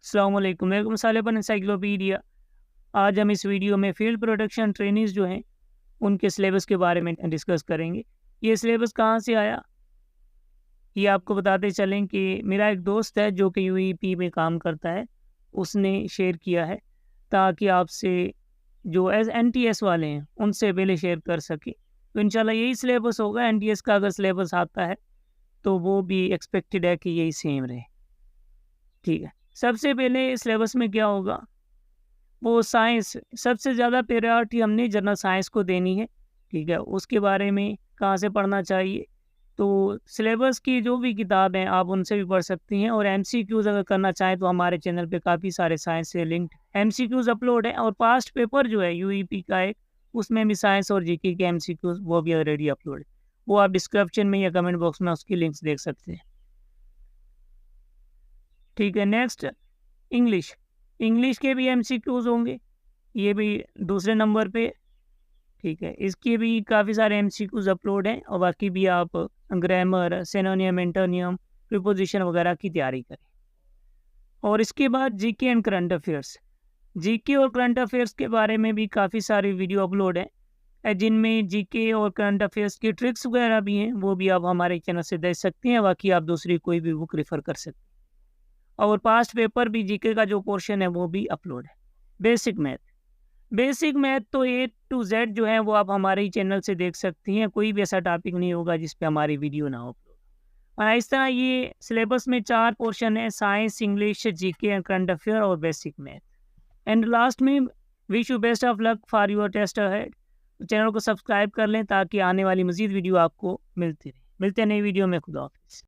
अस्सलाम वालेकुम, welcome सालिबन encyclopedia. आज हम इस वीडियो में फील्ड प्रोडक्शन ट्रेनीज़ जो हैं, उनके सिलेबस के बारे में डिस्कस करेंगे। ये सिलेबस कहाँ से आया, ये आपको बताते चलें कि मेरा एक दोस्त है जो कि यूईपी में काम करता है, उसने शेयर किया है ताकि आपसे जो एनटीएस वाले हैं, उनसे पहले शेयर कर सके। तो इंशाल्लाह यही सिलेबस होगा। एनटीएस का अगर सिलेबस आता है, तो वो भी एक्सपेक्टेड है कि यही सेम रहे। ठीक है, सबसे पहले सिलेबस में क्या होगा, वो साइंस सबसे ज़्यादा प्रायोरिटी हमने जनरल साइंस को देनी है। ठीक है, उसके बारे में कहाँ से पढ़ना चाहिए, तो सिलेबस की जो भी किताब हैं आप उनसे भी पढ़ सकती हैं। और एमसीक्यूज़ अगर करना चाहें तो हमारे चैनल पे काफ़ी सारे साइंस से लिंक्ड एमसीक्यूज़ अपलोड हैं। और पास्ट पेपर जो है यूईपी का एक, उसमें भी साइंस और जीके के एमसीक्यूज़ वो भी ऑलरेडी अपलोड है। वो आप डिस्क्रिप्शन में या कमेंट बॉक्स में उसकी लिंक्स देख सकते हैं। ठीक है, नेक्स्ट इंग्लिश। इंग्लिश के भी एमसीक्यूज़ होंगे, ये भी दूसरे नंबर पे। ठीक है, इसके भी काफ़ी सारे एमसीक्यूज़ अपलोड हैं। और बाकी भी आप ग्रामर, सिनोनियम, एंटोनियम, प्रीपोजिशन वगैरह की तैयारी करें। और इसके बाद GK and current affairs. GK और करंट अफेयर्स के बारे में भी काफ़ी सारी वीडियो अपलोड हैं, जिनमें जीके और करंट अफेयर्स की ट्रिक्स वगैरह भी हैं, वो भी आप हमारे चैनल से देख सकते हैं। बाकी आप दूसरी कोई भी बुक रेफ़र कर सकते हैं। और पास्ट पेपर भी जीके का जो पोर्शन है वो भी अपलोड है। Basic math. बेसिक मैथ तो ए टू जेड जो है वो आप हमारे ही चैनल से देख सकती हैं। कोई भी ऐसा टॉपिक नहीं होगा जिस पे हमारी वीडियो ना हो। और इस तरह ये सिलेबस में 4 पोर्शन है, science, English, GK and current affair और बेसिक मैथ। एंड लास्ट में wish you best of luck for your test ahead. Channel को सब्सक्राइब कर लें ताकि आने वाली मज़ीद वीडियो आपको मिलती रहे। मिलते हैं नई वीडियो में। खुदा हाफिज़।